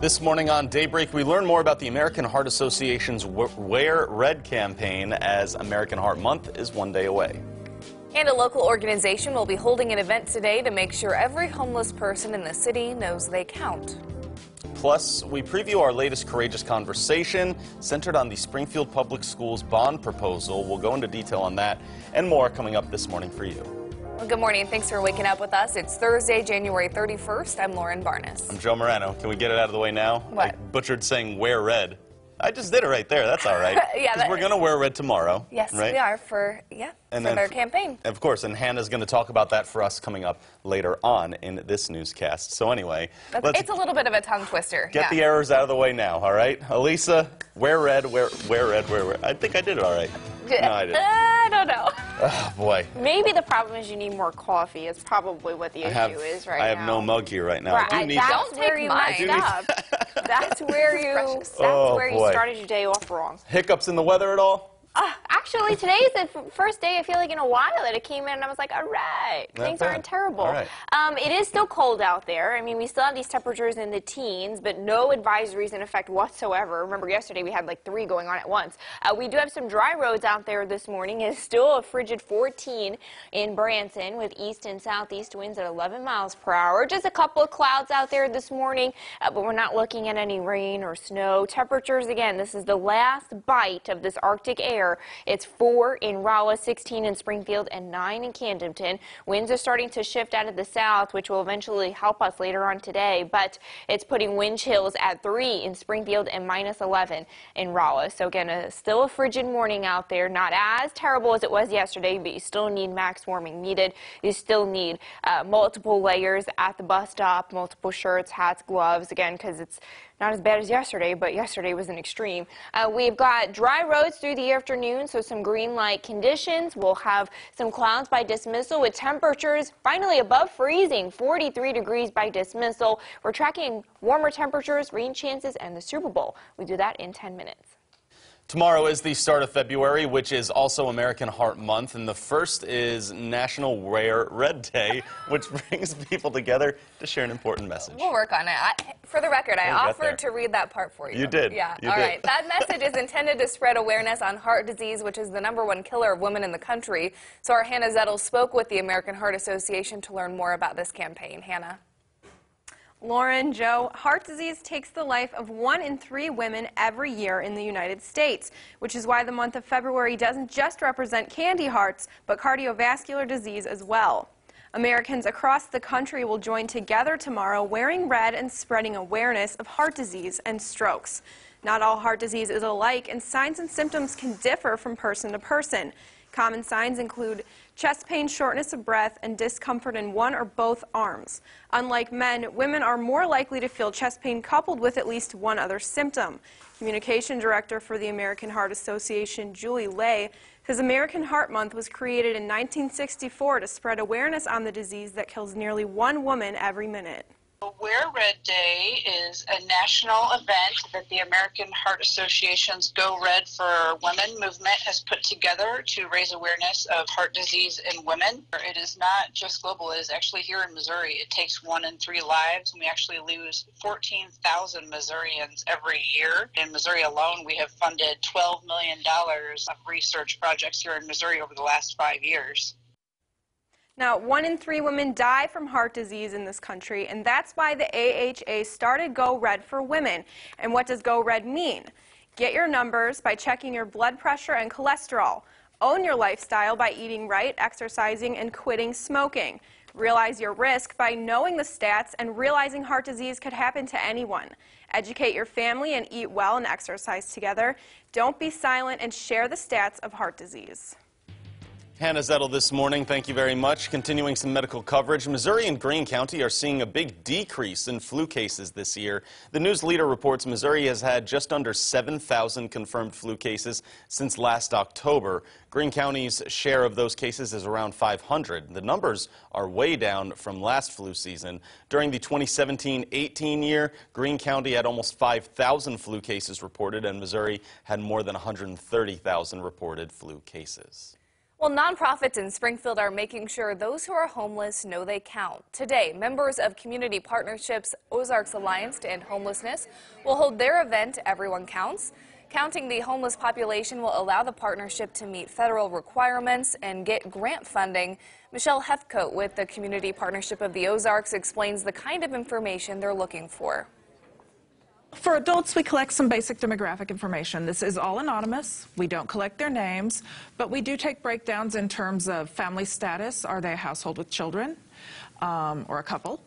This morning on Daybreak, we learn more about the American Heart Association's Wear Red campaign as American Heart Month is one day away. And a local organization will be holding an event today to make sure every homeless person in the city knows they count. Plus, we preview our latest Courageous Conversation centered on the Springfield Public Schools bond proposal. We'll go into detail on that and more coming up this morning for you. Well, good morning. Thanks for waking up with us. It's Thursday, January 31st. I'm Lauren Barnes. I'm Joe Morano. Can we get it out of the way now? What? I butchered saying wear red. I just did it right there. That's all right. Yeah, we're going to wear red tomorrow. Yes, right? we are for their campaign. Of course, and Hannah's going to talk about that for us coming up later on in this newscast. So anyway, it's a little bit of a tongue twister. Get the errors out of the way now, all right? Elisa, wear red, wear red, wear red. I think I did it all right. No, I didn't. I don't know. Oh, boy. Maybe the problem is you need more coffee. It's probably what the issue is right now. I have no mug here right now. Right, I do need that's where you messed up. That's where you started your day off wrong. Hiccups in the weather at all? Actually, today's the first day I feel like in a while that it came in and I was like, all right, things aren't terrible. All right. It is still cold out there. I mean, we still have these temperatures in the teens, but no advisories in effect whatsoever. Remember, yesterday we had like 3 going on at once. We do have some dry roads out there this morning. It's still a frigid 14 in Branson with east and southeast winds at 11 miles per hour. Just a couple of clouds out there this morning, but we're not looking at any rain or snow. Temperatures, again, this is the last bite of this Arctic air. It's 4 in Rolla, 16 in Springfield, and 9 in Camdenton. Winds are starting to shift out of the south, which will eventually help us later on today, but it's putting wind chills at 3 in Springfield and minus 11 in Rolla. So again, still a frigid morning out there. Not as terrible as it was yesterday, but you still need max warming needed. You still need multiple layers at the bus stop, multiple shirts, hats, gloves, again, because it's not as bad as yesterday, but yesterday was an extreme. We've got dry roads through the afternoon, so some green light conditions. We'll have some clouds by dismissal with temperatures finally above freezing, 43 degrees by dismissal. We're tracking warmer temperatures, rain chances, and the Super Bowl. We do that in 10 minutes. Tomorrow is the start of February, which is also American Heart Month, and the first is National Wear Red Day, which brings people together to share an important message. We'll work on it. For the record, I offered to read that part for you. You did. Yeah. You All did. right. That message is intended to spread awareness on heart disease, which is the #1 killer of women in the country. So our Hannah Zettel spoke with the American Heart Association to learn more about this campaign. Hannah. Lauren, Joe, heart disease takes the life of 1 in 3 women every year in the United States, which is why the month of February doesn't just represent candy hearts, but cardiovascular disease as well. Americans across the country will join together tomorrow wearing red and spreading awareness of heart disease and strokes. Not all heart disease is alike, and signs and symptoms can differ from person to person. Common signs include chest pain, shortness of breath, and discomfort in one or both arms. Unlike men, women are more likely to feel chest pain coupled with at least one other symptom. Communication Director for the American Heart Association, Julie Lay, says American Heart Month was created in 1964 to spread awareness on the disease that kills nearly 1 woman every minute. Wear Red Day is a national event that the American Heart Association's Go Red for Women movement has put together to raise awareness of heart disease in women. It is not just global, it is actually here in Missouri. It takes 1 in 3 lives, and we actually lose 14,000 Missourians every year. In Missouri alone, we have funded $12 million of research projects here in Missouri over the last 5 years. Now, 1 in 3 women die from heart disease in this country, and that's why the AHA started Go Red for Women. And what does Go Red mean? Get your numbers by checking your blood pressure and cholesterol. Own your lifestyle by eating right, exercising, and quitting smoking. Realize your risk by knowing the stats and realizing heart disease could happen to anyone. Educate your family and eat well and exercise together. Don't be silent and share the stats of heart disease. Hannah Zettel this morning, thank you very much. Continuing some medical coverage, Missouri and Greene County are seeing a big decrease in flu cases this year. The News Leader reports Missouri has had just under 7,000 confirmed flu cases since last October. Greene County's share of those cases is around 500. The numbers are way down from last flu season. During the 2017-18 year, Greene County had almost 5,000 flu cases reported, and Missouri had more than 130,000 reported flu cases. Well, nonprofits in Springfield are making sure those who are homeless know they count. Today, members of Community Partnerships Ozarks Alliance to End Homelessness will hold their event, Everyone Counts. Counting the homeless population will allow the partnership to meet federal requirements and get grant funding. Michelle Hefcoat with the Community Partnership of the Ozarks explains the kind of information they're looking for. For adults, we collect some basic demographic information. This is all anonymous. We don't collect their names, but we do take breakdowns in terms of family status. Are they a household with children or a couple?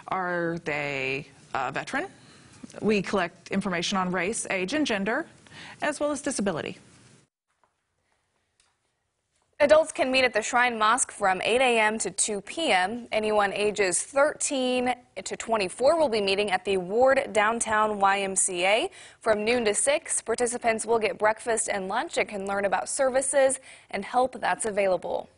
Are they a veteran? We collect information on race, age, and gender, as well as disability. Adults can meet at the Shrine Mosque from 8 a.m. to 2 p.m. Anyone ages 13 to 24 will be meeting at the Ward Downtown YMCA from noon to 6. Participants will get breakfast and lunch and can learn about services and help that's available.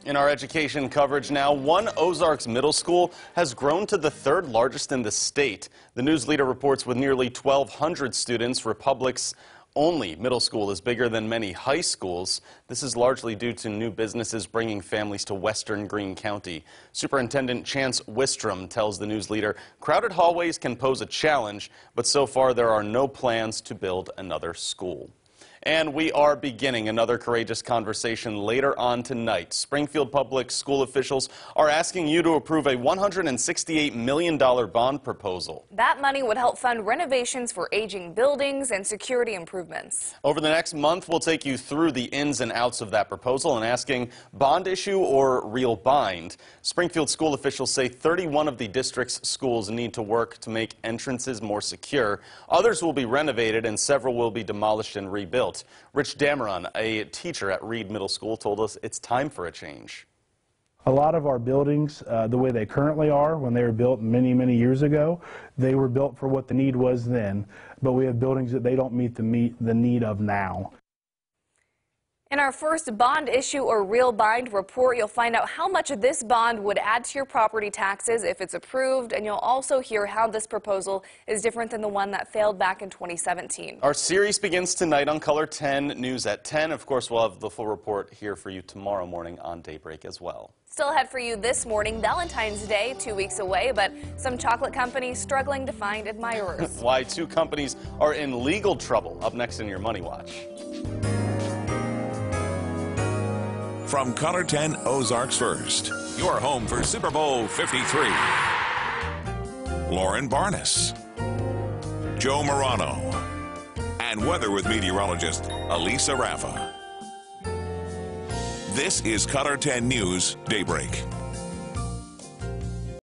In our education coverage now, one Ozarks middle school has grown to the third largest in the state. The news leader reports with nearly 1,200 students, Republic's only middle school is bigger than many high schools. This is largely due to new businesses bringing families to western Greene County. Superintendent Chance Wistrom tells the news leader crowded hallways can pose a challenge, but so far there are no plans to build another school. And we are beginning another courageous conversation later on tonight. Springfield Public School officials are asking you to approve a $168 million bond proposal. That money would help fund renovations for aging buildings and security improvements. Over the next month, we'll take you through the ins and outs of that proposal and asking bond issue or real bind. Springfield school officials say 31 of the district's schools need to work to make entrances more secure. Others will be renovated and several will be demolished and rebuilt. Rich Dameron, a teacher at Reed Middle School, told us it's time for a change. A lot of our buildings, the way they currently are, when they were built many, many years ago, they were built for what the need was then, but we have buildings that they don't meet the need of now. In our first bond issue or real bind report, you'll find out how much this bond would add to your property taxes if it's approved, and you'll also hear how this proposal is different than the one that failed back in 2017. Our series begins tonight on Color 10 News at 10. Of course, we'll have the full report here for you tomorrow morning on Daybreak as well. Still ahead for you this morning, Valentine's Day, 2 weeks away, but some chocolate companies struggling to find admirers. Why two companies are in legal trouble. Up next in your Money Watch. From Color 10 Ozarks First, your home for Super Bowl 53. Lauren Barnes, Joe Morano, and weather with meteorologist Elisa Raffa. This is Color 10 News Daybreak.